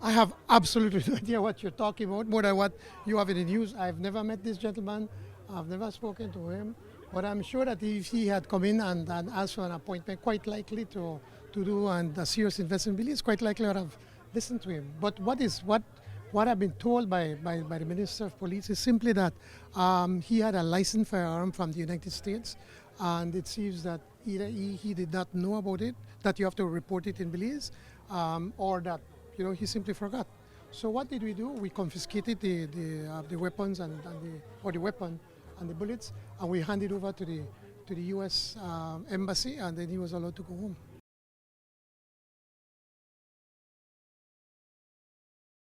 I have absolutely no idea what you're talking about, more than what you have in the news. I've never met this gentleman. I've never spoken to him. But I'm sure that if he had come in and asked for an appointment, quite likely to do a serious investment, Belize, quite likely I would have listened to him. But what I've been told by the Minister of Police is simply that he had a licensed firearm from the United States, and it seems that either he did not know about it, that you have to report it in Belize, or that he simply forgot. So what did we do? We confiscated the weapons or the weapon and the bullets, and we handed over to the U.S. embassy, and then he was allowed to go home.